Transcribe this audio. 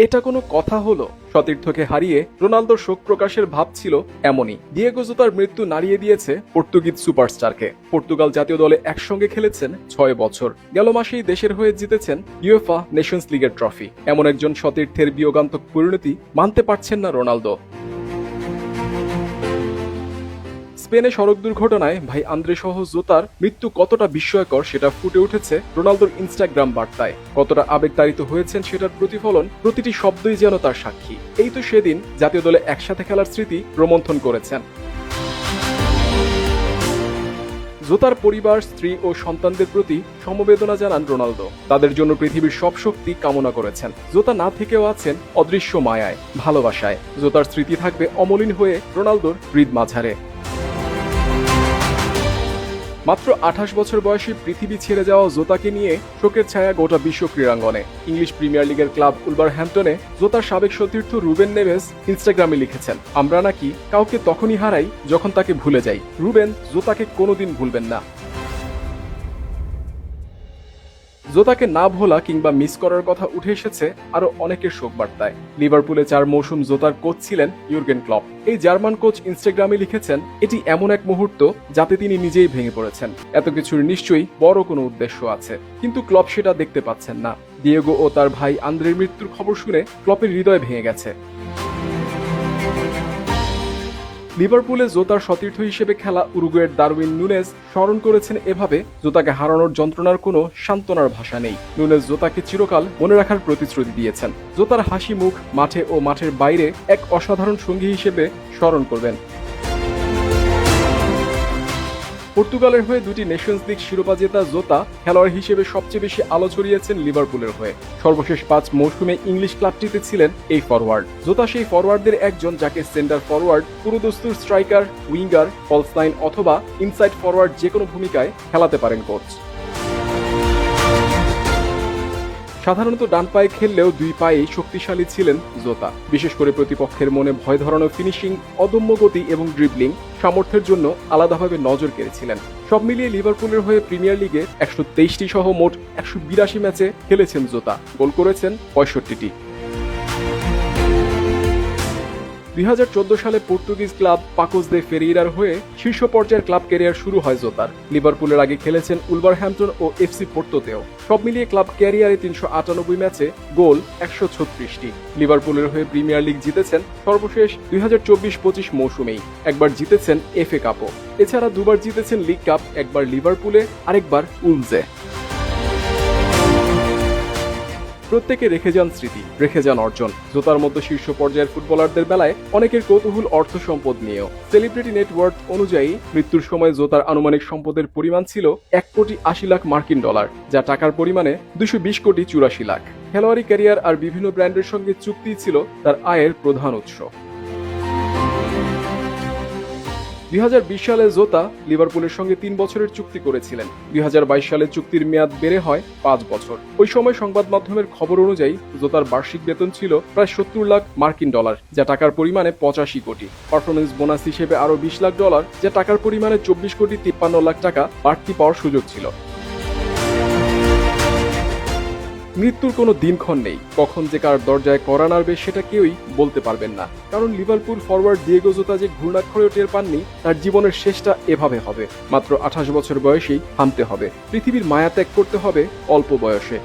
এটা কোনো কথা হলো? সতীর্থকে হারিয়ে রোনালদোর শোক প্রকাশের ভাব ছিল এমনই। ডিয়েগো জোতার মৃত্যু নাড়িয়ে দিয়েছে পর্তুগিজ সুপারস্টারকে। পর্তুগাল জাতীয় দলে একসঙ্গে খেলেছেন ৬ বছর। গেল মাসেই দেশের হয়ে জিতেছেন ইউএফা নেশনস লিগের ট্রফি। এমন একজন সতীর্থের বিয়োগান্তক পরিণতি মানতে পারছেন না রোনালদো। স্পেনে সড়ক দুর্ঘটনায় ভাই আন্দ্রে সহ জোতার মৃত্যু কতটা বিস্ময়কর সেটা ফুটে উঠেছে রোনালদোর ইনস্টাগ্রাম বার্তায়। কতটা আবেগতাড়িত হয়েছেন সেটার প্রতিফলন প্রতিটি শব্দই যেন তার সাক্ষী। এই তো সেদিন জাতীয় দলে একসাথে খেলার স্মৃতি রোমন্থন করেছেন। জোতার পরিবার, স্ত্রী ও সন্তানদের প্রতি সমবেদনা জানান রোনালদো। তাদের জন্য পৃথিবীর সব শক্তি কামনা করেছেন। জোতা না থেকেও আছেন অদৃশ্য মায়ায়, ভালোবাসায়। জোতার স্মৃতি থাকবে অমলিন হয়ে রোনালদোর হৃদ মাঝারে। মাত্র ২৮ বছর বয়সী পৃথিবী ছেড়ে যাওয়া জোতাকে নিয়ে শোকের ছায়া গোটা বিশ্ব ক্রীড়াঙ্গনে। ইংলিশ প্রিমিয়ার লিগের ক্লাব উলভারহ্যাম্পটনে জোতার সাবেক সতীর্থ রুবেন নেভেস ইনস্টাগ্রামে লিখেছেন, আমরা নাকি কাউকে তখনই হারাই যখন তাকে ভুলে যাই। রুবেন জোতাকে কোনোদিন ভুলবেন না। জোতাকে না ভোলা কিংবা মিস করার কথা উঠে এসেছে আরো অনেকের শোক বার্তায়। লিভারপুলে ৪ মৌসুম জোতার কোচ ছিলেন ইউর্গেন ক্লপ। এই জার্মান কোচ ইনস্টাগ্রামে লিখেছেন, এটি এমন এক মুহূর্ত যাতে তিনি নিজেই ভেঙে পড়েছেন। এত কিছুর নিশ্চয়ই বড় কোনো উদ্দেশ্য আছে, কিন্তু ক্লপ সেটা দেখতে পাচ্ছেন না। ডিয়েগো ও তার ভাই আন্দ্রের মৃত্যুর খবর শুনে ক্লপের হৃদয় ভেঙে গেছে। লিভারপুলে জোতার সতীর্থ হিসেবে খেলা উরুগুয়ের দারউইন নুনেজ স্মরণ করেছেন এভাবে, জোতাকে হারানোর যন্ত্রণার কোনো সান্ত্বনার ভাষা নেই। নুনেজ জোতাকে চিরকাল মনে রাখার প্রতিশ্রুতি দিয়েছেন। জোতার হাসি মুখ মাঠে ও মাঠের বাইরে এক অসাধারণ সঙ্গী হিসেবে স্মরণ করবেন। পর্তুগালের হয়ে ২টি নেশনস লিগ শিরোপা জেতা জোতা খেলোয়াড় হিসেবে সবচেয়ে বেশি আলো ছড়িয়েছেন লিভারপুলের হয়ে। সর্বশেষ ৫ মৌসুমে ইংলিশ ক্লাবটিতে ছিলেন এই ফরওয়ার্ড। জোতা সেই ফরওয়ার্ডদের একজন যাকে সেন্টার ফরওয়ার্ড, পুরোদস্তুর স্ট্রাইকার, উইঙ্গার, ফলস নাইন অথবা ইনসাইড ফরওয়ার্ড যে কোনো ভূমিকায় খেলাতে পারেন কোচ। সাধারণত ডান পায়ে খেললেও দুই পায়েই শক্তিশালী ছিলেন জোতা। বিশেষ করে প্রতিপক্ষের মনে ভয় ধরানো ফিনিশিং, অদম্য গতি এবং ড্রিবলিং সামর্থ্যের জন্য আলাদাভাবে নজর কেড়েছিলেন। সব মিলিয়ে লিভারপুলের হয়ে প্রিমিয়ার লিগে ১২৩টি সহ মোট ১৮২ ম্যাচে খেলেছেন জোতা। গোল করেছেন ৬৫টি। ২০১৪ সালে পর্তুগিজ ক্লাব পাকোস দে ফেরেইরার হয়ে শীর্ষ পর্যায়ের ক্লাব ক্যারিয়ার শুরু হয় জোতার। লিভারপুলের আগে খেলেছেন উলভারহ্যাম্পটন ও এফসি পোর্তোতেও। সব মিলিয়ে ক্লাব ক্যারিয়ারে ৩৯৮ ম্যাচে গোল ১৩৬টি। লিভারপুলের হয়ে প্রিমিয়ার লিগ জিতেছেন সর্বশেষ ২০২৪-২৫ মৌসুমেই। একবার জিতেছেন এফএ কাপও। এছাড়া দুবার জিতেছেন লিগ কাপ, একবার লিভারপুলে আরেকবার উলভসে। প্রত্যেকে রেখে যান স্মৃতি, রেখে যান অর্জন। জোতার মতো শীর্ষ পর্যায়ের ফুটবলারদের বেলায় অনেকের কৌতূহল অর্থ সম্পদ নিয়েও। সেলিব্রিটি নেটওয়ার্থ অনুযায়ী মৃত্যুর সময় জোতার আনুমানিক সম্পদের পরিমাণ ছিল ১,৮০,০০,০০০ মার্কিন ডলার, যা টাকার পরিমাণে ২২,৮৪,০০,০০০। খেলোয়াড়ি ক্যারিয়ার আর বিভিন্ন ব্র্যান্ডের সঙ্গে চুক্তি ছিল তার আয়ের প্রধান উৎস। ২০২০ সালে জোতা লিভারপুলের সঙ্গে ৩ বছরের চুক্তি করেছিলেন। ২০২২ সালে চুক্তির মেয়াদ বেড়ে হয় ৫ বছর। ওই সময় সংবাদ মাধ্যমের খবর অনুযায়ী জোতার বার্ষিক বেতন ছিল প্রায় ৭০ লাখ মার্কিন ডলার, যা টাকার পরিমাণে ৮৫ কোটি। পারফরমেন্স বোনাস হিসেবে আরও ২০ লাখ ডলার, যা টাকার পরিমাণে ২৪,৫৩,০০,০০০ টাকা বাড়তি পাওয়ার সুযোগ ছিল। মৃত্যুর কোনো দিনক্ষণ নেই, কখন যে কার দরজায় কড়া নাড়বে সেটা কেউই বলতে পারবেন না। কারণ লিভারপুল ফরওয়ার্ড ডিয়েগো জোতা যে ঘূর্ণাক্ষরেও টের পাননি তার জীবনের শেষটা এভাবে হবে। মাত্র ২৮ বছর বয়সেই থামতে হবে। পৃথিবীর মায়া ত্যাগ করতে হবে অল্প বয়সে।